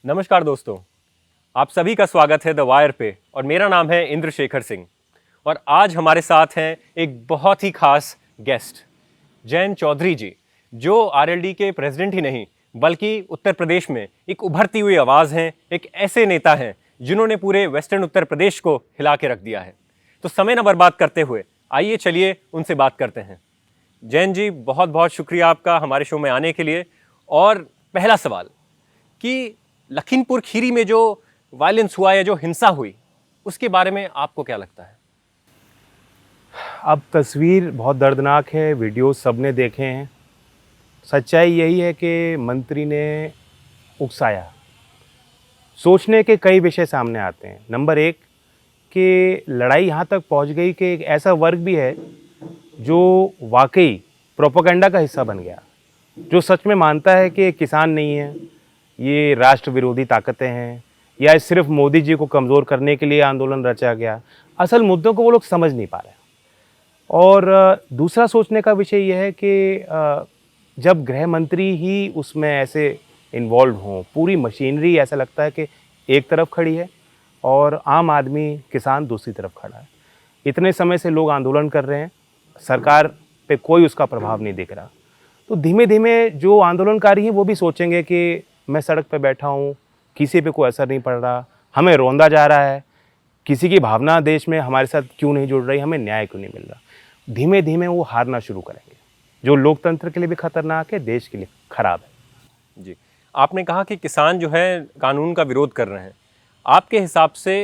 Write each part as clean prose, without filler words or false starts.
नमस्कार दोस्तों, आप सभी का स्वागत है द वायर पे और मेरा नाम है इंद्रशेखर सिंह। और आज हमारे साथ हैं एक बहुत ही खास गेस्ट जयंत चौधरी जी, जो आरएलडी के प्रेसिडेंट ही नहीं बल्कि उत्तर प्रदेश में एक उभरती हुई आवाज़ हैं, एक ऐसे नेता हैं जिन्होंने पूरे वेस्टर्न उत्तर प्रदेश को हिला के रख दिया है। तो समय न बर्बाद करते हुए आइए चलिए उनसे बात करते हैं। जयंत जी, बहुत बहुत शुक्रिया आपका हमारे शो में आने के लिए। और पहला सवाल कि लखीमपुर खीरी में जो वायलेंस हुआ या जो हिंसा हुई, उसके बारे में आपको क्या लगता है? अब तस्वीर बहुत दर्दनाक है, वीडियो सबने देखे हैं। सच्चाई यही है कि मंत्री ने उकसाया। सोचने के कई विषय सामने आते हैं। नंबर एक कि लड़ाई यहाँ तक पहुँच गई कि एक ऐसा वर्ग भी है जो वाकई प्रोपेगेंडा का हिस्सा बन गया, जो सच में मानता है कि किसान नहीं है, ये राष्ट्र विरोधी ताकतें हैं, या सिर्फ मोदी जी को कमज़ोर करने के लिए आंदोलन रचा गया। असल मुद्दों को वो लोग समझ नहीं पा रहे। और दूसरा सोचने का विषय यह है कि जब गृह मंत्री ही उसमें ऐसे इन्वॉल्व हों, पूरी मशीनरी ऐसा लगता है कि एक तरफ खड़ी है और आम आदमी किसान दूसरी तरफ खड़ा है। इतने समय से लोग आंदोलन कर रहे हैं, सरकार पे कोई उसका प्रभाव नहीं दिख रहा। तो धीमे धीमे जो आंदोलनकारी हैं वो भी सोचेंगे कि मैं सड़क पे बैठा हूँ, किसी पे कोई असर नहीं पड़ रहा, हमें रौंदा जा रहा है, किसी की भावना देश में हमारे साथ क्यों नहीं जुड़ रही, हमें न्याय क्यों नहीं मिल रहा। धीमे धीमे वो हारना शुरू करेंगे, जो लोकतंत्र के लिए भी खतरनाक है, देश के लिए खराब है। जी, आपने कहा कि किसान जो है कानून का विरोध कर रहे हैं। आपके हिसाब से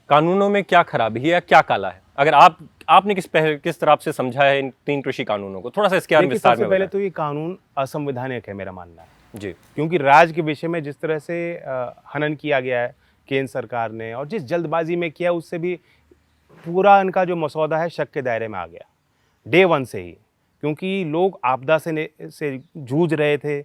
कानूनों में क्या खराबी है या क्या काला है? अगर आपने किस तरह से समझा है इन 3 कृषि कानूनों को, थोड़ा सा इसके बारे में विस्तार में सबसे पहले बताएं। तो ये कानून असंवैधानिक है, मेरा मानना है। जी, क्योंकि राज्य के विषय में जिस तरह से हनन किया गया है केंद्र सरकार ने, और जिस जल्दबाजी में किया, उससे भी पूरा इनका जो मसौदा है शक के दायरे में आ गया डे वन से ही। क्योंकि लोग आपदा से जूझ रहे थे।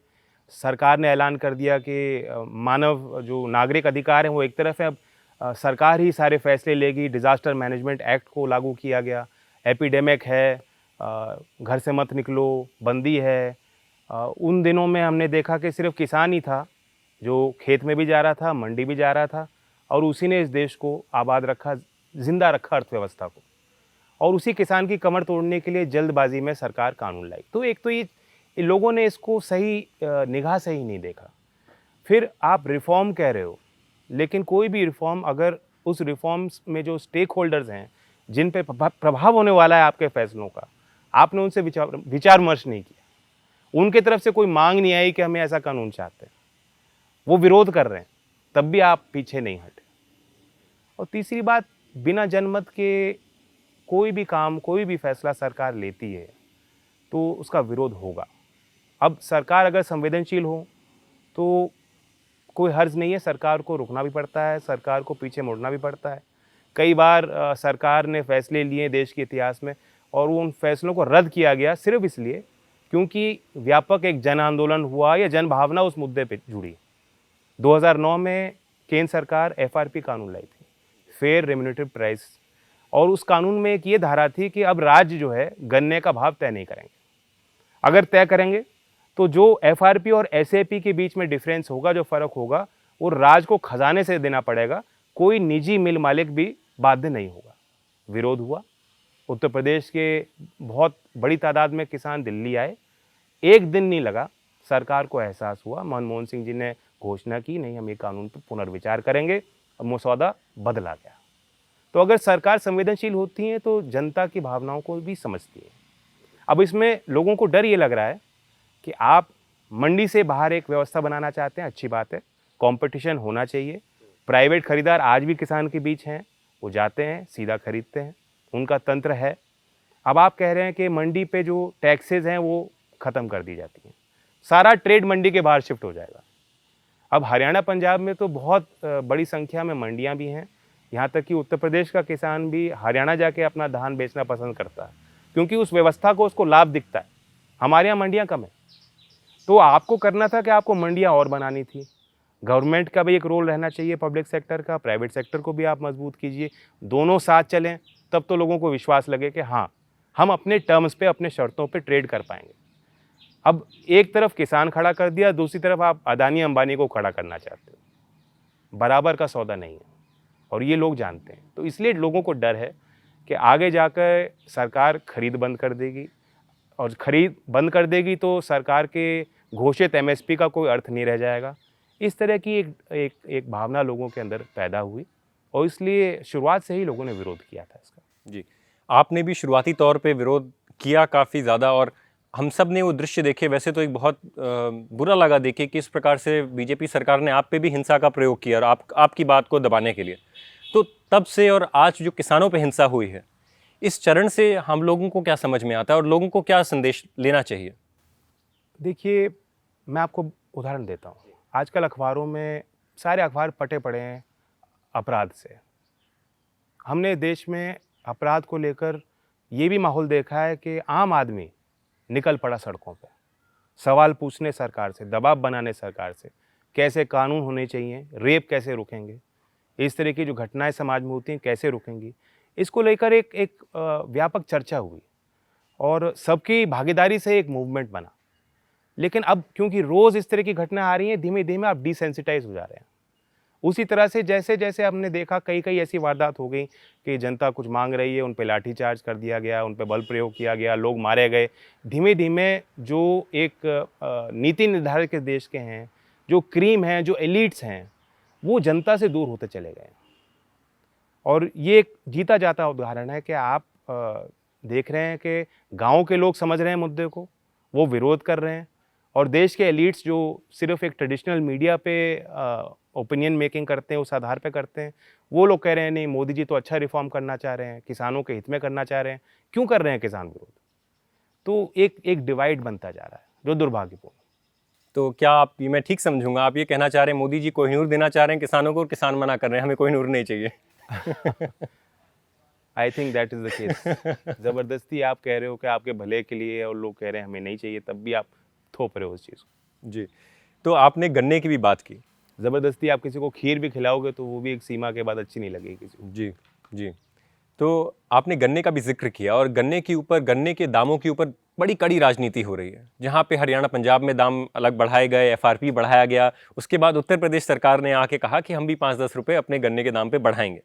सरकार ने ऐलान कर दिया कि मानव जो नागरिक अधिकार हैं वो एक तरफ है, अब सरकार ही सारे फैसले लेगी। डिज़ास्टर मैनेजमेंट एक्ट को लागू किया गया। एपिडेमिक है, घर से मत निकलो, बंदी है। उन दिनों में हमने देखा कि सिर्फ किसान ही था जो खेत में भी जा रहा था, मंडी भी जा रहा था, और उसी ने इस देश को आबाद रखा, जिंदा रखा अर्थव्यवस्था को। और उसी किसान की कमर तोड़ने के लिए जल्दबाजी में सरकार कानून लाई। तो एक तो ये लोगों ने इसको सही निगाह से ही नहीं देखा। फिर आप रिफॉर्म कह रहे हो, लेकिन कोई भी रिफॉर्म अगर उस रिफॉर्म्स में जो स्टेक होल्डर्स हैं, जिन पे प्रभाव होने वाला है आपके फैसलों का, आपने उनसे विचार विमर्श नहीं किया। उनके तरफ से कोई मांग नहीं आई कि हमें ऐसा कानून चाहते हैं, वो विरोध कर रहे हैं, तब भी आप पीछे नहीं हटे। और तीसरी बात, बिना जनमत के कोई भी काम, कोई भी फैसला सरकार लेती है तो उसका विरोध होगा। अब सरकार अगर संवेदनशील हो तो कोई हर्ज नहीं है, सरकार को रुकना भी पड़ता है, सरकार को पीछे मुड़ना भी पड़ता है। कई बार सरकार ने फैसले लिए देश के इतिहास में, और उन फैसलों को रद्द किया गया सिर्फ इसलिए क्योंकि व्यापक एक जन आंदोलन हुआ या जन भावना उस मुद्दे पे जुड़ी। 2009 में केंद्र सरकार एफआरपी कानून लाई थी, फेयर रेम्युनेटिव प्राइस, और उस कानून में एक ये धारा थी कि अब राज्य जो है गन्ने का भाव तय नहीं करेंगे। अगर तय करेंगे तो जो एफआरपी और एसएपी के बीच में डिफरेंस होगा, जो फ़र्क होगा, वो राज्य को खजाने से देना पड़ेगा, कोई निजी मिल मालिक भी बाध्य नहीं होगा। विरोध हुआ। उत्तर प्रदेश के बहुत बड़ी तादाद में किसान दिल्ली आए। एक दिन नहीं लगा, सरकार को एहसास हुआ। मनमोहन सिंह जी ने घोषणा की, नहीं हम ये कानून पर पुनर्विचार करेंगे, और मसौदा बदला गया। तो अगर सरकार संवेदनशील होती है तो जनता की भावनाओं को भी समझती है। अब इसमें लोगों को डर ये लग रहा है कि आप मंडी से बाहर एक व्यवस्था बनाना चाहते हैं, अच्छी बात है, कंपटीशन होना चाहिए। प्राइवेट खरीदार आज भी किसान के बीच हैं, वो जाते हैं सीधा खरीदते हैं, उनका तंत्र है। अब आप कह रहे हैं कि मंडी पे जो टैक्सेस हैं वो ख़त्म कर दी जाती हैं, सारा ट्रेड मंडी के बाहर शिफ्ट हो जाएगा। अब हरियाणा पंजाब में तो बहुत बड़ी संख्या में मंडियां भी हैं, यहाँ तक कि उत्तर प्रदेश का किसान भी हरियाणा जाके अपना धान बेचना पसंद करता है, क्योंकि उस व्यवस्था को उसको लाभ दिखता है। हमारे यहाँ मंडियाँ कम है। तो आपको करना था कि आपको मंडियाँ और बनानी थी। गवर्नमेंट का भी एक रोल रहना चाहिए, पब्लिक सेक्टर का, प्राइवेट सेक्टर को भी आप मजबूत कीजिए, दोनों साथ चलें, तब तो लोगों को विश्वास लगे कि हाँ, हम अपने टर्म्स पे, अपने शर्तों पे ट्रेड कर पाएंगे। अब एक तरफ किसान खड़ा कर दिया, दूसरी तरफ आप अदानी अंबानी को खड़ा करना चाहते हो। बराबर का सौदा नहीं है, और ये लोग जानते हैं। तो इसलिए लोगों को डर है कि आगे जाकर सरकार खरीद बंद कर देगी, और खरीद बंद कर देगी तो सरकार के घोषित एमएसपी का कोई अर्थ नहीं रह जाएगा। इस तरह की एक भावना लोगों के अंदर पैदा हुई, और इसलिए शुरुआत से ही लोगों ने विरोध किया था इसका। जी, आपने भी शुरुआती तौर पे विरोध किया काफ़ी ज़्यादा, और हम सब ने वो दृश्य देखे। वैसे तो एक बहुत बुरा लगा देखे कि इस प्रकार से बीजेपी सरकार ने आप पे भी हिंसा का प्रयोग किया, और आपकी बात को दबाने के लिए। तो तब से और आज जो किसानों पे हिंसा हुई है, इस चरण से हम लोगों को क्या समझ में आता है और लोगों को क्या संदेश लेना चाहिए? देखिए, मैं आपको उदाहरण देता हूँ। आजकल अखबारों में सारे अखबार पटे पड़े हैं अपराध से। हमने देश में अपराध को लेकर ये भी माहौल देखा है कि आम आदमी निकल पड़ा सड़कों पे, सवाल पूछने सरकार से, दबाव बनाने सरकार से, कैसे कानून होने चाहिए, रेप कैसे रुकेंगे, इस तरह की जो घटनाएं समाज में होती हैं कैसे रुकेंगी। इसको लेकर एक व्यापक चर्चा हुई, और सबकी भागीदारी से एक मूवमेंट बना। लेकिन अब क्योंकि रोज़ इस तरह की घटना आ रही हैं, धीमे धीमे आप डिसेंसिटाइज हो जा रहे हैं। उसी तरह से जैसे जैसे हमने देखा कई ऐसी वारदात हो गई कि जनता कुछ मांग रही है, उन पे लाठीचार्ज कर दिया गया, उन पे बल प्रयोग किया गया, लोग मारे गए। धीमे धीमे जो एक नीति निर्धारक के देश के हैं, जो क्रीम हैं, जो एलिट्स हैं, वो जनता से दूर होते चले गए। और ये एक जीता जाता उदाहरण है कि आप देख रहे हैं कि गाँव के लोग समझ रहे हैं मुद्दे को, वो विरोध कर रहे हैं, और देश के एलिट्स जो सिर्फ एक ट्रेडिशनल मीडिया पे ओपिनियन मेकिंग करते हैं, उस आधार पे करते हैं, वो लोग कह रहे हैं नहीं, मोदी जी तो अच्छा रिफॉर्म करना चाह रहे हैं, किसानों के हित में करना चाह रहे हैं, क्यों कर रहे हैं किसान विरोध। तो एक डिवाइड बनता जा रहा है जो दुर्भाग्यपूर्ण। तो क्या आप, ये मैं ठीक समझूंगा, आप ये कहना चाह रहे हैं मोदी जी कोहिनूर देना चाह रहे हैं किसानों को, और किसान मना कर रहे हैं हमें कोहिनूर नहीं चाहिए? I think that is the case. ज़बरदस्ती आप कह रहे हो कि आपके भले के लिए, और लोग कह रहे हैं हमें नहीं चाहिए, तब भी आप थोप रहे हो उस चीज़ को। जी, तो आपने गन्ने की भी बात की। ज़बरदस्ती आप किसी को खीर भी खिलाओगे तो वो भी एक सीमा के बाद अच्छी नहीं लगेगी किसी को। जी जी, तो आपने गन्ने का भी जिक्र किया, और गन्ने गन्ने के दामों के ऊपर बड़ी कड़ी राजनीति हो रही है, जहाँ पे हरियाणा पंजाब में दाम अलग बढ़ाए गए, एफआरपी बढ़ाया गया। उसके बाद उत्तर प्रदेश सरकार ने आके कहा कि हम भी 5-10 रुपये अपने गन्ने के दाम पे बढ़ाएंगे।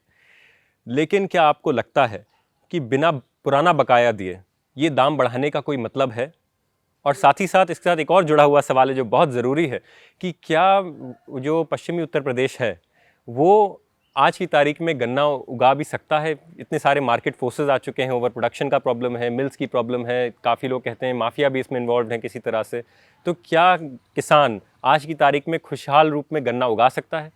लेकिन क्या आपको लगता है कि बिना पुराना बकाया दिए ये दाम बढ़ाने का कोई मतलब है? और साथ ही साथ इसके साथ एक और जुड़ा हुआ सवाल है जो बहुत ज़रूरी है, कि क्या जो पश्चिमी उत्तर प्रदेश है वो आज की तारीख में गन्ना उगा भी सकता है? इतने सारे मार्केट फोर्सेस आ चुके हैं, ओवर प्रोडक्शन का प्रॉब्लम है, मिल्स की प्रॉब्लम है, काफ़ी लोग कहते हैं माफिया भी इसमें इन्वॉल्व हैं किसी तरह से। तो क्या किसान आज की तारीख में खुशहाल रूप में गन्ना उगा सकता है?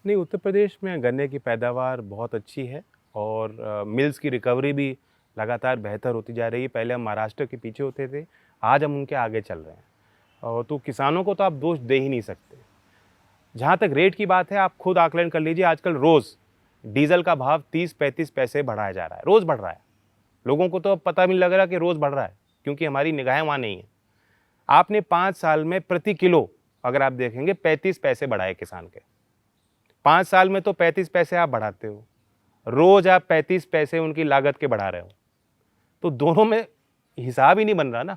नहीं, उत्तर प्रदेश में गन्ने की पैदावार बहुत अच्छी है, और मिल्स की रिकवरी भी लगातार बेहतर होती जा रही है। पहले हम महाराष्ट्र के पीछे होते थे, आज हम उनके आगे चल रहे हैं, और तो किसानों को तो आप दोष दे ही नहीं सकते। जहाँ तक रेट की बात है, आप खुद आकलन कर लीजिए, आजकल रोज़ डीजल का भाव 30-35 पैसे बढ़ाया जा रहा है, रोज़ बढ़ रहा है। लोगों को तो अब पता भी नहीं लग रहा कि रोज़ बढ़ रहा है, क्योंकि हमारी निगाहें वहाँ नहीं है। आपने 5 साल में प्रति किलो अगर आप देखेंगे 35 पैसे बढ़ाए किसान के। 5 साल में तो 35 पैसे आप बढ़ाते हो, रोज़ आप 35 पैसे उनकी लागत के बढ़ा रहे हो, तो दोनों में हिसाब ही नहीं बन रहा ना।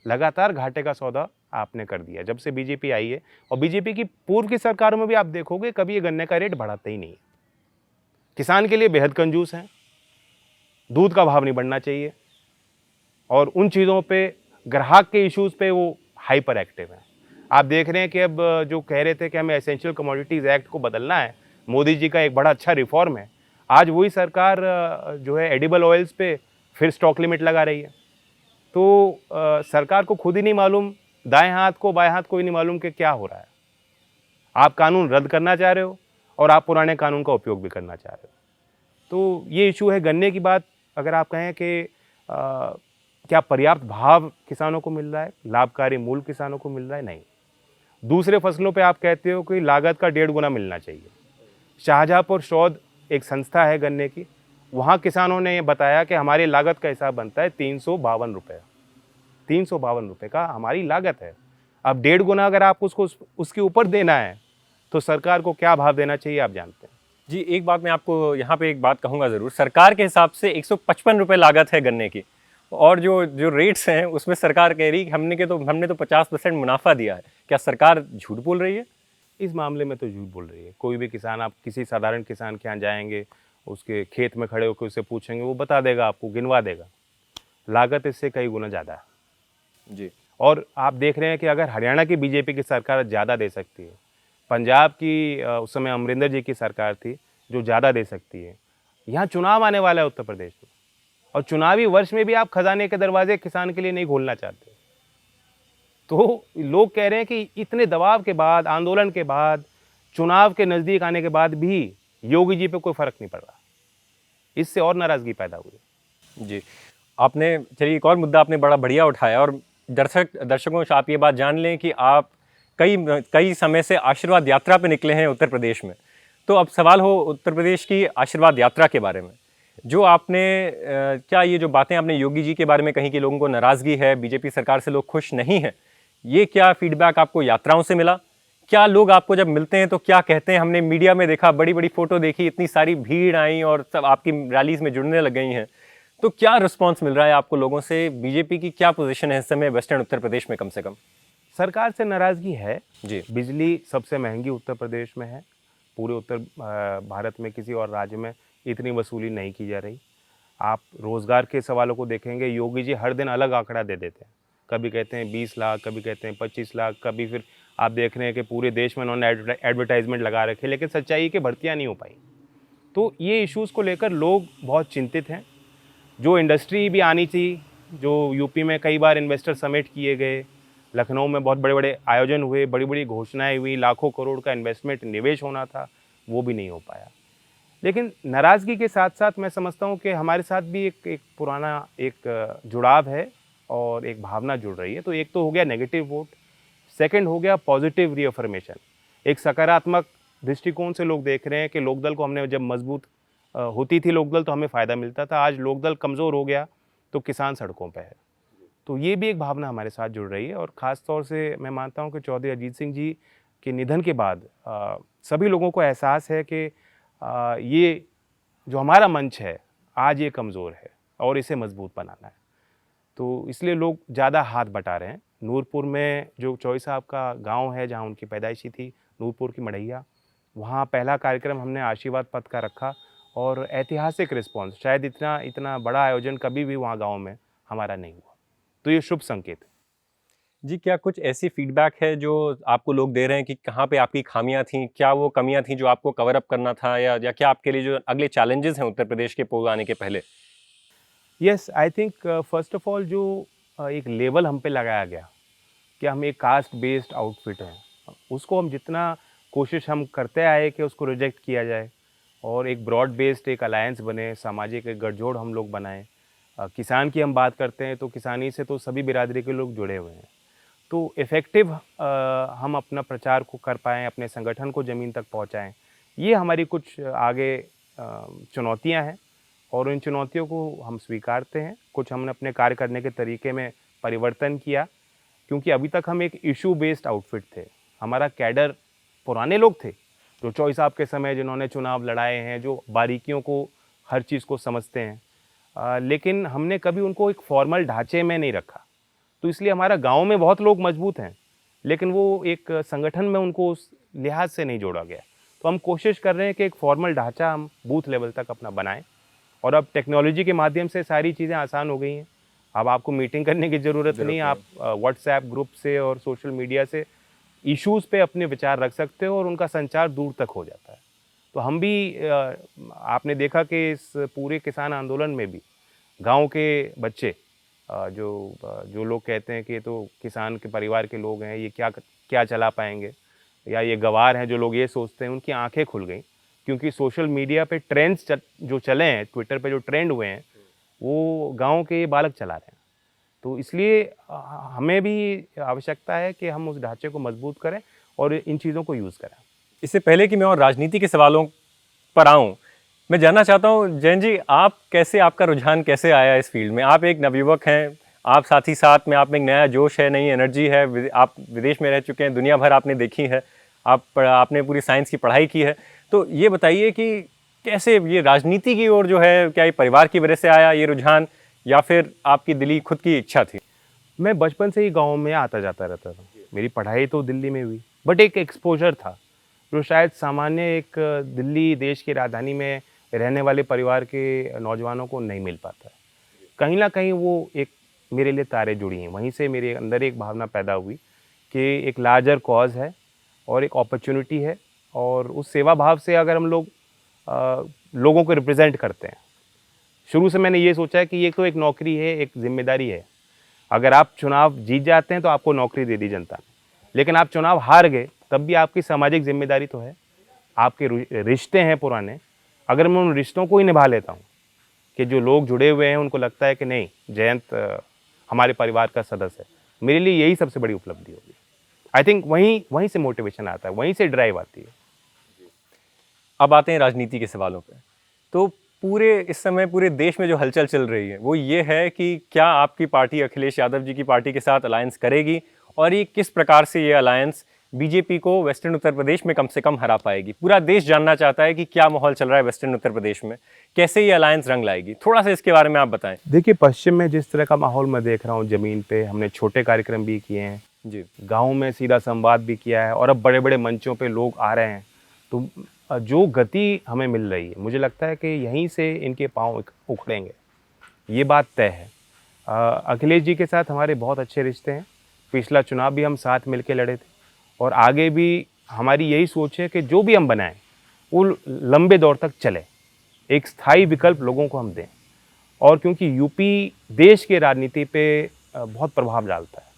लगातार घाटे का सौदा आपने कर दिया जब से बीजेपी आई है, और बीजेपी की पूर्व की सरकारों में भी आप देखोगे कभी ये गन्ने का रेट बढ़ाते ही नहीं है। किसान के लिए बेहद कंजूस हैं, दूध का भाव नहीं बढ़ना चाहिए, और उन चीज़ों पे, ग्राहक के इश्यूज़ पे वो हाइपर एक्टिव हैं। आप देख रहे हैं कि अब जो कह रहे थे कि हमें एसेंशियल कमोडिटीज़ एक्ट को बदलना है, मोदी जी का एक बड़ा अच्छा रिफॉर्म है, आज वही सरकार जो है एडिबल ऑयल्स पे फिर स्टॉक लिमिट लगा रही है। तो सरकार को खुद ही नहीं मालूम, दाएं हाथ को बाएं हाथ को ही नहीं मालूम कि क्या हो रहा है। आप कानून रद्द करना चाह रहे हो, और आप पुराने कानून का उपयोग भी करना चाह रहे हो। तो ये इशू है। गन्ने की बात अगर आप कहें कि क्या पर्याप्त भाव किसानों को मिल रहा है, लाभकारी मूल्य किसानों को मिल रहा है, नहीं। दूसरे फसलों पे आप कहते हो कि लागत का 1.5 गुना मिलना चाहिए। शाहजहाँपुर शोध एक संस्था है गन्ने की, वहाँ किसानों ने बताया कि हमारी लागत का हिसाब बनता है 352 रुपये। 352 रुपये का हमारी लागत है। अब 1.5 गुना अगर आप उसको उसके ऊपर देना है तो सरकार को क्या भाव देना चाहिए आप जानते हैं। जी, एक बात मैं आपको यहाँ पे एक बात कहूँगा ज़रूर। सरकार के हिसाब से 155 रुपये लागत है गन्ने की, और जो रेट्स हैं उसमें सरकार कह रही कि हमने तो 50% मुनाफा दिया है। क्या सरकार झूठ बोल रही है? इस मामले में तो झूठ बोल रही है। कोई भी किसान, आप किसी साधारण किसान के यहाँ जाएंगे, उसके खेत में खड़े होकर उससे पूछेंगे, वो बता देगा, आपको गिनवा देगा। लागत इससे कई गुना ज़्यादा है जी। और आप देख रहे हैं कि अगर हरियाणा की बीजेपी की सरकार ज़्यादा दे सकती है, पंजाब की उस समय अमरिंदर जी की सरकार थी जो ज़्यादा दे सकती है, यहाँ चुनाव आने वाला है उत्तर प्रदेश में, और चुनावी वर्ष में भी आप खजाने के दरवाजे किसान के लिए नहीं खोलना चाहते। तो लोग कह रहे हैं कि इतने दबाव के बाद, आंदोलन के बाद, चुनाव के नज़दीक आने के बाद भी योगी जी पे कोई फ़र्क नहीं पड़ रहा। इससे और नाराज़गी पैदा हुई। जी, आपने चलिए एक और मुद्दा आपने बड़ा बढ़िया उठाया, और दर्शकों से आप ये बात जान लें कि आप कई समय से आशीर्वाद यात्रा पे निकले हैं उत्तर प्रदेश में। तो अब सवाल हो उत्तर प्रदेश की आशीर्वाद यात्रा के बारे में, जो आपने क्या ये जो बातें आपने योगी जी के बारे में कही कि लोगों को नाराज़गी है, बीजेपी सरकार से लोग खुश नहीं हैं, ये क्या फीडबैक आपको यात्राओं से मिला? क्या लोग आपको जब मिलते हैं तो क्या कहते हैं? हमने मीडिया में देखा, बड़ी बड़ी फोटो देखी, इतनी सारी भीड़ आई और सब आपकी रैलीज में जुड़ने लग गई हैं। तो क्या रिस्पांस मिल रहा है आपको लोगों से? बीजेपी की क्या पोजीशन है इस समय वेस्टर्न उत्तर प्रदेश में? कम से कम सरकार से नाराज़गी है जी। बिजली सबसे महंगी उत्तर प्रदेश में है। पूरे उत्तर भारत में किसी और राज्य में इतनी वसूली नहीं की जा रही। आप रोज़गार के सवालों को देखेंगे, योगी जी हर दिन अलग आंकड़ा दे देते हैं। कभी कहते हैं 20 लाख, कभी कहते हैं 25 लाख, कभी फिर आप देख रहे हैं कि पूरे देश में उन्होंने एडवर्टाइजमेंट लगा रखे, लेकिन सच्चाई की भर्तियाँ नहीं हो पाई। तो ये इश्यूज़ को लेकर लोग बहुत चिंतित हैं। जो इंडस्ट्री भी आनी थी, जो यूपी में कई बार इन्वेस्टर समिट किए गए, लखनऊ में बहुत बड़े बड़े आयोजन हुए, बड़ी बड़ी घोषणाएं हुई, लाखों करोड़ का इन्वेस्टमेंट निवेश होना था, वो भी नहीं हो पाया। लेकिन नाराज़गी के साथ साथ मैं समझता हूँ कि हमारे साथ भी एक पुराना एक जुड़ाव है और एक भावना जुड़ रही है। तो एक तो हो गया नेगेटिव वोट, सेकंड हो गया पॉजिटिव रीअफर्मेशन। एक सकारात्मक दृष्टिकोण से लोग देख रहे हैं कि लोकदल को हमने जब मजबूत होती थी लोकदल तो हमें फ़ायदा मिलता था, आज लोकदल कमज़ोर हो गया तो किसान सड़कों पे है। तो ये भी एक भावना हमारे साथ जुड़ रही है। और ख़ास तौर से मैं मानता हूँ कि चौधरी अजीत सिंह जी के निधन के बाद सभी लोगों को एहसास है कि ये जो हमारा मंच है आज ये कमज़ोर है और इसे मजबूत बनाना है। तो इसलिए लोग ज़्यादा हाथ बटा रहे हैं। नूरपुर में जो चौधरी साहब का गांव है, जहां उनकी पैदाइशी थी, नूरपुर की मढ़ैया, वहां पहला कार्यक्रम हमने आशीर्वाद पथ का रखा और ऐतिहासिक रिस्पांस, शायद इतना बड़ा आयोजन कभी भी वहाँ गांव में हमारा नहीं हुआ। तो ये शुभ संकेत है। जी, क्या कुछ ऐसी फीडबैक है जो आपको लोग दे रहे हैं कि कहाँ पे आपकी खामियां थी? क्या वो कमियां थी जो आपको कवर अप करना था, या क्या आपके लिए जो अगले चैलेंजेस हैं उत्तर प्रदेश के पोल आने के पहले? Yes, I think first of all जो एक लेवल हम पे लगाया गया कि हम एक कास्ट बेस्ड आउटफिट हैं, उसको हम जितना कोशिश हम करते आए कि उसको रिजेक्ट किया जाए और एक ब्रॉड बेस्ड एक अलायंस बने, सामाजिक एक गठजोड़ हम लोग बनाएं। किसान की हम बात करते हैं तो किसानी से तो सभी बिरादरी के लोग जुड़े हुए हैं। तो इफ़ेक्टिव हम अपना प्रचार को कर पाएँ, अपने संगठन को ज़मीन तक पहुँचाएँ, ये हमारी कुछ आगे चुनौतियाँ हैं और उन चुनौतियों को हम स्वीकारते हैं। कुछ हमने अपने कार्य करने के तरीके में परिवर्तन किया, क्योंकि अभी तक हम एक इशू बेस्ड आउटफिट थे। हमारा कैडर पुराने लोग थे जो चौधरी साहब के समय जिन्होंने चुनाव लड़ाए हैं, जो बारीकियों को, हर चीज़ को समझते हैं, लेकिन हमने कभी उनको एक फॉर्मल ढांचे में नहीं रखा। तो इसलिए हमारा गांव में बहुत लोग मजबूत हैं, लेकिन वो एक संगठन में उनको उस लिहाज से नहीं जोड़ा गया। तो हम कोशिश कर रहे हैं कि एक फॉर्मल ढांचा हम बूथ लेवल तक अपना बनाएं। और अब टेक्नोलॉजी के माध्यम से सारी चीज़ें आसान हो गई हैं। अब आपको मीटिंग करने की ज़रूरत नहीं, आप व्हाट्सएप ग्रुप से और सोशल मीडिया से इश्यूज़ पे अपने विचार रख सकते हो और उनका संचार दूर तक हो जाता है। तो हम भी आपने देखा कि इस पूरे किसान आंदोलन में भी गांव के बच्चे, जो लोग कहते हैं कि ये तो किसान के परिवार के लोग हैं, ये क्या चला पाएंगे, या ये गवार हैं, जो लोग ये सोचते हैं, उनकी आंखें खुल गई। क्योंकि सोशल मीडिया पे ट्रेंड्स जो चले हैं, ट्विटर पे जो ट्रेंड हुए हैं, वो गांव के बालक चला रहे हैं। तो इसलिए हमें भी आवश्यकता है कि हम उस ढांचे को मजबूत करें और इन चीज़ों को यूज़ करें। इससे पहले कि मैं और राजनीति के सवालों पर आऊं, मैं जानना चाहता हूं जैन जी, आपका रुझान कैसे आया इस फील्ड में? आप एक नवयुवक हैं, आप साथ ही साथ में आप में एक नया जोश है, नई एनर्जी है, आप विदेश में रह चुके हैं, दुनिया भर आपने देखी है, आपने पूरी साइंस की पढ़ाई की है। तो ये बताइए कि कैसे ये राजनीति की ओर जो है, क्या ये परिवार की वजह से आया ये रुझान, या फिर आपकी दिली खुद की इच्छा थी? मैं बचपन से ही गाँव में आता जाता रहता था। मेरी पढ़ाई तो दिल्ली में हुई, बट एक एक्सपोजर था। जो शायद सामान्य एक दिल्ली देश की राजधानी में रहने वाले परिवार के नौजवानों को नहीं मिल पाता है। कहीं ना कहीं वो एक मेरे लिए तारे जुड़ी हैं। वहीं से मेरे अंदर एक भावना पैदा हुई कि एक लार्जर कॉज है और एक अपॉर्चुनिटी है, और उस सेवा भाव से अगर हम लोग लोगों को रिप्रेजेंट करते हैं। शुरू से मैंने ये सोचा है कि ये तो एक नौकरी है, एक जिम्मेदारी है। अगर आप चुनाव जीत जाते हैं तो आपको नौकरी दे दी जनता ने, लेकिन आप चुनाव हार गए तब भी आपकी सामाजिक जिम्मेदारी तो है। आपके रिश्ते हैं पुराने, अगर मैं उन रिश्तों को ही निभा लेता हूँ कि जो लोग जुड़े हुए हैं उनको लगता है कि नहीं, जयंत हमारे परिवार का सदस्य है, मेरे लिए यही सबसे बड़ी उपलब्धि होगी। आई थिंक वहीं से मोटिवेशन आता है, वहीं से ड्राइव आती है। अब आते हैं राजनीति के सवालों पे। तो पूरे इस समय पूरे देश में जो हलचल चल रही है वो ये है कि क्या आपकी पार्टी अखिलेश यादव जी की पार्टी के साथ अलायंस करेगी, और ये किस प्रकार से ये अलायंस बीजेपी को वेस्टर्न उत्तर प्रदेश में कम से कम हरा पाएगी। पूरा देश जानना चाहता है कि क्या माहौल चल रहा है वेस्टर्न उत्तर प्रदेश में, कैसे ये अलायंस रंग लाएगी। थोड़ा सा इसके बारे में आप बताएं। देखिए, पश्चिम में जिस तरह का माहौल मैं देख रहा हूँ, ज़मीन पे हमने छोटे कार्यक्रम भी किए हैं जी, गाँव में सीधा संवाद भी किया है, और अब बड़े बड़े मंचों पे लोग आ रहे हैं। तो जो गति हमें मिल रही है, मुझे लगता है कि यहीं से इनके पाँव उखड़ेंगे, ये बात तय है। अखिलेश जी के साथ हमारे बहुत अच्छे रिश्ते हैं। पिछला चुनाव भी हम साथ मिलकर लड़े थे, और आगे भी हमारी यही सोच है कि जो भी हम बनाएं वो लंबे दौर तक चले, एक स्थायी विकल्प लोगों को हम दें। और क्योंकि यूपी देश के राजनीति पे बहुत प्रभाव डालता है,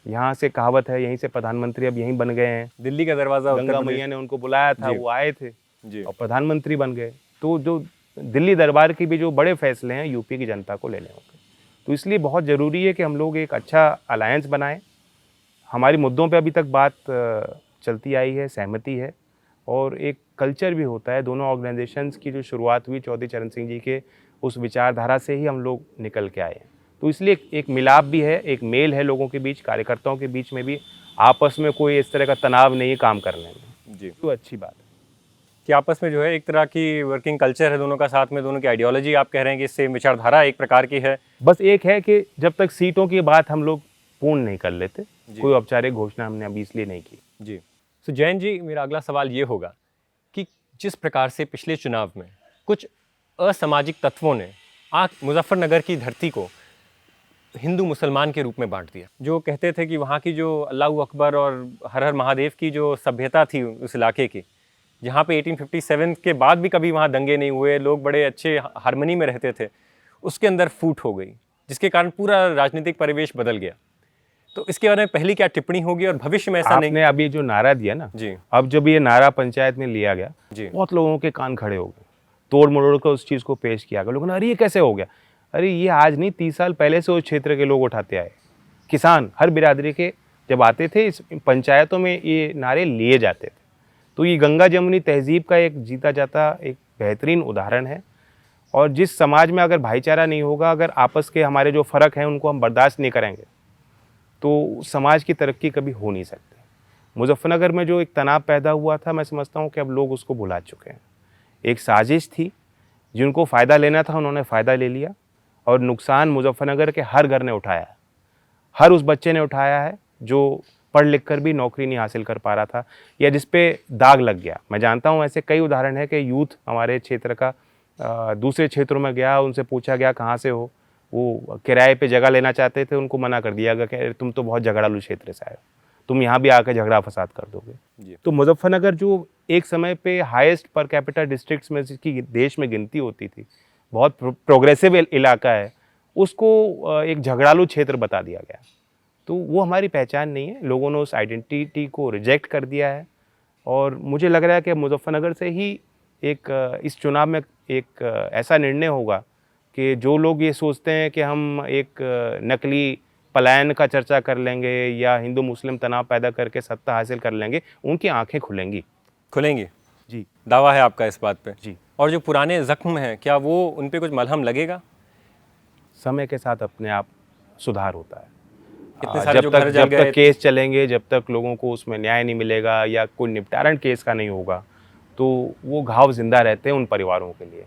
यहाँ से कहावत है, यहीं से प्रधानमंत्री अब यहीं बन गए हैं। दिल्ली का दरवाजा गंगा मैया ने उनको बुलाया था, वो आए थे जी, और प्रधानमंत्री बन गए। तो जो दिल्ली दरबार के भी जो बड़े फैसले हैं यूपी की जनता को लेने होंगे। तो इसलिए बहुत ज़रूरी है कि हम लोग एक अच्छा अलायंस बनाएं। हमारी मुद्दों पे अभी तक बात चलती आई है, सहमति है, और एक कल्चर भी होता है। दोनों ऑर्गेनाइजेशंस की जो शुरुआत हुई चौधरी चरण सिंह जी के उस विचारधारा से ही हम लोग निकल के आए हैं। तो इसलिए एक मिलाप भी है, एक मेल है लोगों के बीच, कार्यकर्ताओं के बीच में भी। आपस में कोई इस तरह का तनाव नहीं है काम करने में जी। तो अच्छी बात है कि आपस में जो है एक तरह की वर्किंग कल्चर है दोनों का, साथ में दोनों की आइडियोलॉजी आप कह रहे हैं कि इससे विचारधारा एक प्रकार की है। बस एक है कि जब तक सीटों की बात हम लोग पूर्ण नहीं कर लेते, कोई औपचारिक घोषणा हमने अभी इसलिए नहीं की। जी। तो जैन जी, मेरा अगला सवाल ये होगा कि जिस प्रकार से पिछले चुनाव में कुछ असामाजिक तत्वों ने मुजफ्फरनगर की धरती को हिंदू मुसलमान के रूप में बांट दिया, जो कहते थे कि वहाँ की जो अल्लाह अकबर और हर हर महादेव की जो सभ्यता थी उस इलाके की, जहाँ पे 1857 के बाद भी कभी वहाँ दंगे नहीं हुए, लोग बड़े अच्छे हारमोनी में रहते थे, उसके अंदर फूट हो गई, जिसके कारण पूरा राजनीतिक परिवेश बदल गया। तो इसके बारे में पहली क्या टिप्पणी होगी, और भविष्य में ऐसा नहीं? आपने अभी जो नारा दिया ना जी, अब जब ये नारा पंचायत में लिया गया, जी, बहुत लोगों के कान खड़े हो गए, तोड़ मरोड़ कर उस चीज़ को पेश किया गया। लोगों ने अरे ये कैसे हो गया? अरे ये आज नहीं, 30 साल पहले से उस क्षेत्र के लोग उठाते आए। किसान हर बिरादरी के जब आते थे इस पंचायतों में ये नारे लिए जाते थे। तो ये गंगा जमुनी तहजीब का एक जीता जाता एक बेहतरीन उदाहरण है। और जिस समाज में अगर भाईचारा नहीं होगा, अगर आपस के हमारे जो फ़र्क हैं उनको हम बर्दाश्त नहीं करेंगे, तो समाज की तरक्की कभी हो नहीं सकती। मुजफ्फरनगर में जो एक तनाव पैदा हुआ था, मैं समझता हूँ कि अब लोग उसको भुला चुके हैं। एक साजिश थी, जिनको फ़ायदा लेना था उन्होंने फ़ायदा ले लिया, और नुकसान मुजफ्फरनगर के हर घर ने उठाया है। हर उस बच्चे ने उठाया है जो पढ़ लिख कर भी नौकरी नहीं हासिल कर पा रहा था, या जिस पे दाग लग गया। मैं जानता हूँ ऐसे कई उदाहरण है कि यूथ हमारे क्षेत्र का दूसरे क्षेत्रों में गया, उनसे पूछा गया कहाँ से हो, वो किराए पे जगह लेना चाहते थे, उनको मना कर दिया गया कि तुम तो बहुत झगड़ालू क्षेत्र से आए हो, तुम यहाँ भी आकर झगड़ा फसाद कर दोगे। तो मुजफ्फरनगर जो एक समय पे हाईएस्ट पर कैपिटा डिस्ट्रिक्ट्स में जिसकी देश में गिनती होती थी, बहुत प्रोग्रेसिव इलाका है, उसको एक झगड़ालू क्षेत्र बता दिया गया। तो वो हमारी पहचान नहीं है, लोगों ने उस आइडेंटिटी को रिजेक्ट कर दिया है। और मुझे लग रहा है कि मुजफ्फरनगर से ही एक इस चुनाव में एक ऐसा निर्णय होगा कि जो लोग ये सोचते हैं कि हम एक नकली पलायन का चर्चा कर लेंगे या हिंदू मुस्लिम तनाव पैदा करके सत्ता हासिल कर लेंगे, उनकी आंखें खुलेंगी। जी, दावा है आपका इस बात पे? जी। और जो पुराने जख्म हैं, क्या वो उन पे कुछ मलहम लगेगा? समय के साथ अपने आप सुधार होता है। इतने सारे जो घर जल जब गए तक केस चलेंगे, जब तक लोगों को उसमें न्याय नहीं मिलेगा या कोई निपटारण केस का नहीं होगा, तो वो घाव जिंदा रहते हैं उन परिवारों के लिए।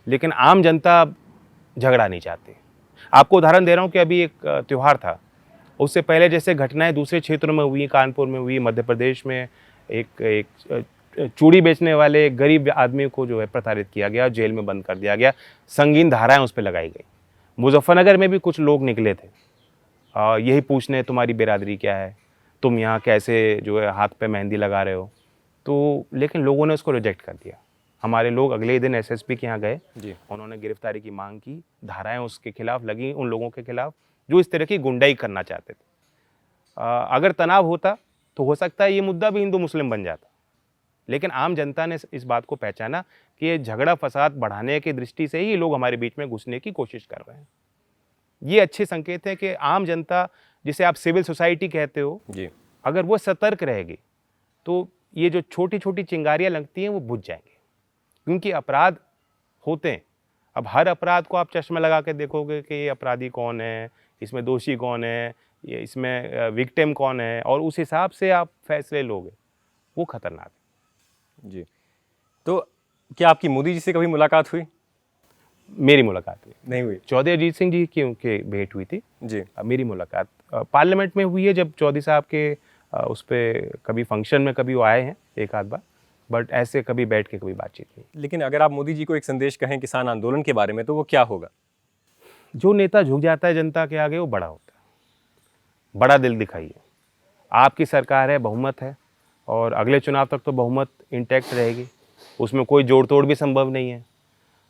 लेकिन आम जनता झगड़ा नहीं चाहती। आपको उदाहरण दे रहा हूँ कि अभी एक त्यौहार था, उससे पहले जैसे घटनाएं दूसरे क्षेत्रों में हुई, कानपुर में हुई, मध्य प्रदेश में एक चूड़ी बेचने वाले गरीब आदमी को जो है प्रताड़ित किया गया, जेल में बंद कर दिया गया, संगीन धाराएं उस पर लगाई गई। मुजफ्फरनगर में भी कुछ लोग निकले थे यही पूछने तुम्हारी बिरादरी क्या है, तुम यहाँ कैसे जो है हाथ पे मेहंदी लगा रहे हो, तो लेकिन लोगों ने उसको रिजेक्ट कर दिया। हमारे लोग अगले दिन एसएसपी के यहाँ गए जी, उन्होंने गिरफ्तारी की मांग की, धाराएं उसके खिलाफ लगी, उन लोगों के खिलाफ जो इस तरह की गुंडाई करना चाहते थे। अगर तनाव होता तो हो सकता है ये मुद्दा भी हिंदू मुस्लिम बन जाता, लेकिन आम जनता ने इस बात को पहचाना कि ये झगड़ा फसाद बढ़ाने की दृष्टि से ही लोग हमारे बीच में घुसने की कोशिश कर रहे हैं। ये अच्छे संकेत है कि आम जनता, जिसे आप सिविल सोसाइटी कहते हो जी, अगर वो सतर्क रहेगी तो ये जो छोटी छोटी चिंगारियां लगती हैं वो बुझ जाएंगे, क्योंकि अपराध होते हैं। अब हर अपराध को आप चश्मा लगा के देखोगे कि ये अपराधी कौन है, इसमें दोषी कौन है, ये इसमें विक्टिम कौन है, और उस हिसाब से आप फैसले लोगे, वो खतरनाक है जी। तो क्या आपकी मोदी जी से कभी मुलाकात हुई? मेरी मुलाकात हुई नहीं हुई। चौधरी अजीत सिंह जी की उनके भेंट हुई थी जी। मेरी मुलाकात पार्लियामेंट में हुई है, जब चौधरी साहब के उस पर कभी फंक्शन में कभी वो आए हैं एक आध बार, बट ऐसे कभी बैठ के कभी बातचीत नहीं। लेकिन अगर आप मोदी जी को एक संदेश कहें किसान आंदोलन के बारे में, तो वो क्या होगा? जो नेता झुक जाता है जनता के आगे वो बड़ा होता है। बड़ा दिल दिखाइए, आपकी सरकार है, बहुमत है, और अगले चुनाव तक तो बहुमत इंटैक्ट रहेगी, उसमें कोई जोड़ तोड़ भी संभव नहीं है।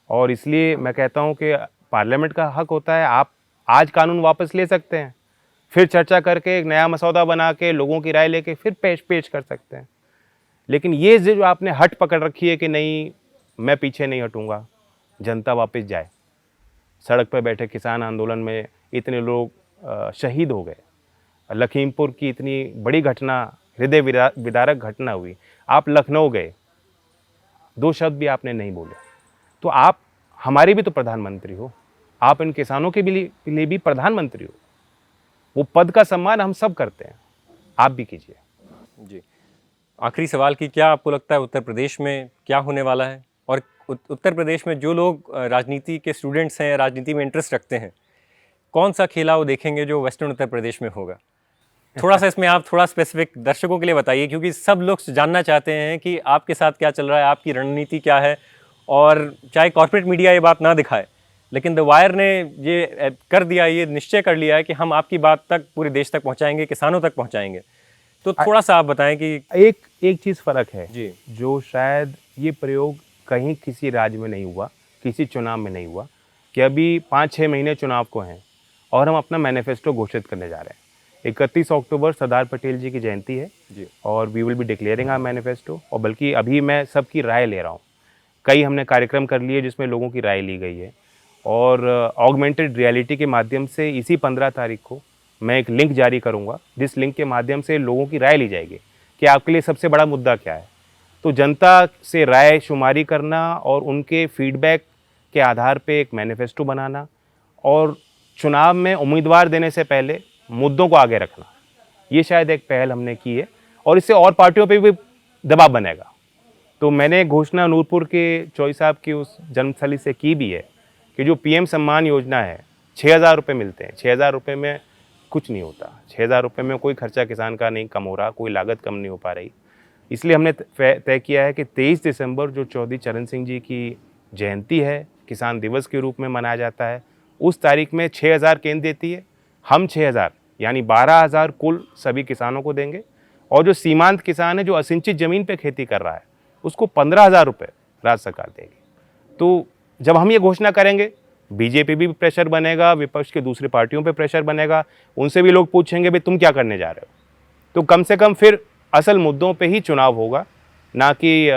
और इसलिए मैं कहता हूं कि पार्लियामेंट का हक होता है, आप आज कानून वापस ले सकते हैं, फिर चर्चा करके एक नया मसौदा बना के लोगों की राय लेके फिर पेश कर सकते हैं। लेकिन ये जो आपने हट पकड़ रखी है कि नहीं मैं पीछे नहीं हटूंगा, जनता वापस जाए। सड़क पर बैठे किसान आंदोलन में इतने लोग शहीद हो गए, लखीमपुर की इतनी बड़ी घटना, हृदय विदारक घटना हुई, आप लखनऊ गए, 2 शब्द भी आपने नहीं बोले। तो आप हमारे भी तो प्रधानमंत्री हो, आप इन किसानों के लिए भी प्रधानमंत्री हो। वो पद का सम्मान हम सब करते हैं, आप भी कीजिए। जी, आखिरी सवाल कि क्या आपको लगता है उत्तर प्रदेश में क्या होने वाला है, और उत्तर प्रदेश में जो लोग राजनीति के स्टूडेंट्स हैं, राजनीति में इंटरेस्ट रखते हैं, कौन सा खेला वो देखेंगे जो वेस्टर्न उत्तर प्रदेश में होगा? थोड़ा सा इसमें आप थोड़ा स्पेसिफिक दर्शकों के लिए बताइए, क्योंकि सब लोग जानना चाहते हैं कि आपके साथ क्या चल रहा है, आपकी रणनीति क्या है। और चाहे कॉर्पोरेट मीडिया ये बात ना दिखाए, लेकिन द वायर ने ये कर दिया, ये निश्चय कर लिया है कि हम आपकी बात तक पूरे देश तक पहुंचाएंगे, किसानों तक पहुंचाएंगे। तो थोड़ा सा आप बताएं कि एक चीज़ फ़र्क है जी, जो शायद ये प्रयोग कहीं किसी राज्य में नहीं हुआ, किसी चुनाव में नहीं हुआ, कि अभी 5-6 महीने चुनाव को हैं और हम अपना मैनिफेस्टो घोषित करने जा रहे हैं। 31 अक्टूबर सरदार पटेल जी की जयंती है जी, और we will be declaring our manifesto. और बल्कि अभी मैं सबकी राय ले रहा हूँ, कई हमने कार्यक्रम कर लिए जिसमें लोगों की राय ली गई है, और ऑगमेंटेड रियलिटी के माध्यम से इसी 15 तारीख को मैं एक लिंक जारी करूंगा, जिस लिंक के माध्यम से लोगों की राय ली जाएगी कि आपके लिए सबसे बड़ा मुद्दा क्या है। तो जनता से राय शुमारी करना और उनके फीडबैक के आधार पे एक मैनिफेस्टो बनाना, और चुनाव में उम्मीदवार देने से पहले मुद्दों को आगे रखना, ये शायद एक पहल हमने की है, और इससे और पार्टियों पे भी दबाव बनेगा। तो मैंने घोषणा नूरपुर के चौधरी साहब की उस जन्मस्थली से की भी है कि जो पीएम सम्मान योजना है, 6,000 रुपये मिलते हैं। 6,000 रुपये में कुछ नहीं होता, 6,000 रुपये में कोई खर्चा किसान का नहीं कम हो रहा, कोई लागत कम नहीं हो पा रही। इसलिए हमने तय किया है कि 23 दिसंबर जो चौधरी चरण सिंह जी की जयंती है, किसान दिवस के रूप में मनाया जाता है, उस तारीख में 6,000 केंद्र देती है, हम 6,000 यानी 12,000 कुल सभी किसानों को देंगे। और जो सीमांत किसान है, जो असिंचित ज़मीन पर खेती कर रहा है, उसको 15,000 रुपये राज्य सरकार देगी। तो जब हम ये घोषणा करेंगे, बीजेपी भी प्रेशर बनेगा, विपक्ष के दूसरी पार्टियों पे प्रेशर बनेगा, उनसे भी लोग पूछेंगे भाई तुम क्या करने जा रहे हो। तो कम से कम फिर असल मुद्दों पे ही चुनाव होगा, ना कि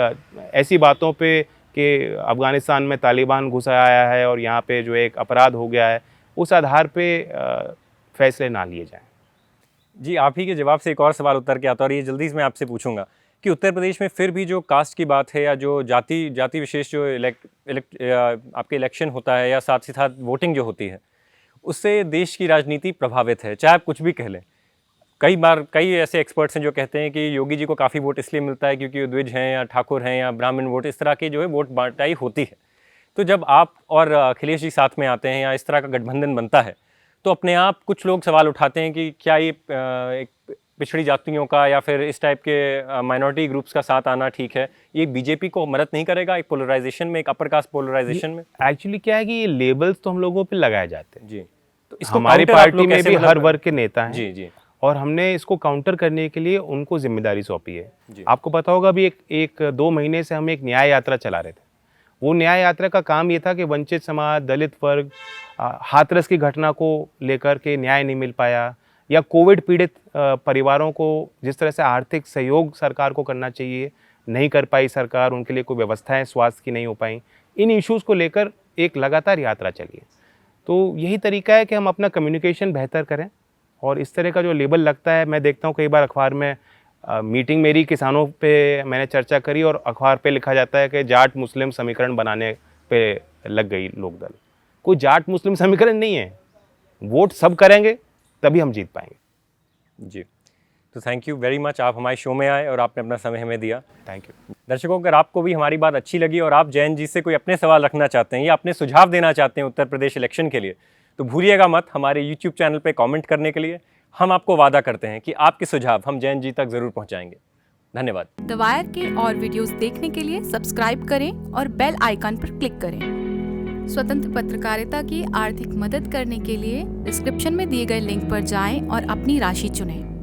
ऐसी बातों पे कि अफगानिस्तान में तालिबान घुस आया है और यहाँ पे जो एक अपराध हो गया है, उस आधार पे फैसले ना लिए जाएं। जी, आप ही के जवाब से एक और सवाल उत्तर के आता है, और ये जल्दी से मैं आपसे पूछूंगा कि उत्तर प्रदेश में फिर भी जो कास्ट की बात है, या जो जाति विशेष जो आपके इलेक्शन होता है, या साथ ही साथ वोटिंग जो होती है, उससे देश की राजनीति प्रभावित है, चाहे आप कुछ भी कह लें। कई ऐसे एक्सपर्ट्स हैं जो कहते हैं कि योगी जी को काफ़ी वोट इसलिए मिलता है क्योंकि वो द्विज हैं, या ठाकुर हैं, या ब्राह्मण वोट, इस तरह की जो है वोट बांटाई होती है। तो जब आप और अखिलेश जी साथ में आते हैं, या इस तरह का गठबंधन बनता है, तो अपने आप कुछ लोग सवाल उठाते हैं कि क्या ये एक पिछड़ी जातियों का या फिर इस टाइप के माइनॉरिटी ग्रुप्स का साथ आना ठीक है, ये बीजेपी को मदद नहीं करेगा एक पोलराइजेशन में, एक अपर कास्ट पोलराइजेशन में? एक्चुअली क्या है कि ये लेबल्स तो हम लोगों पे लगाए जाते हैं जी, तो इसको हमारी counter आप पार्टी लोग में कैसे भी मतलब हर वर्ग के नेता हैं जी जी और हमने इसको काउंटर करने के लिए उनको जिम्मेदारी सौंपी है। जी। आपको पता होगा अभी एक 2 महीने से हम एक न्याय यात्रा चला रहे थे। वो न्याय यात्रा का काम ये था कि वंचित समाज, दलित वर्ग, हाथरस की घटना को लेकर के न्याय नहीं मिल पाया, या कोविड पीड़ित परिवारों को जिस तरह से आर्थिक सहयोग सरकार को करना चाहिए नहीं कर पाई सरकार, उनके लिए कोई व्यवस्थाएं स्वास्थ्य की नहीं हो पाई, इन इश्यूज़ को लेकर एक लगातार यात्रा चली है। तो यही तरीका है कि हम अपना कम्युनिकेशन बेहतर करें और इस तरह का जो लेबल लगता है, मैं देखता हूँ कई बार अखबार में मीटिंग मेरी किसानों पे मैंने चर्चा करी और अखबार पे लिखा जाता है कि जाट मुस्लिम समीकरण बनाने पे लग गई लोकदल। कोई जाट मुस्लिम समीकरण नहीं है, वोट सब करेंगे तभी हम जीत पाएंगे। जी, तो थैंक यू वेरी मच, आप हमारे शो में आए और आपने अपना समय हमें दिया। Thank you. दर्शकों, अगर आपको भी हमारी बात अच्छी लगी और आप जैन जी से कोई अपने सवाल रखना चाहते हैं या अपने सुझाव देना चाहते हैं उत्तर प्रदेश इलेक्शन के लिए, तो भूलिएगा मत हमारे यूट्यूब चैनल पे कमेंट करने के लिए। हम आपको वादा करते हैं कि आपके सुझाव हम जैन जी तक ज़रूर पहुंचाएंगे। धन्यवाद। द वायर के और वीडियोस देखने के लिए सब्सक्राइब करें और बेल आइकन पर क्लिक करें। स्वतंत्र पत्रकारिता की आर्थिक मदद करने के लिए डिस्क्रिप्शन में दिए गए लिंक पर जाएं और अपनी राशि चुनें।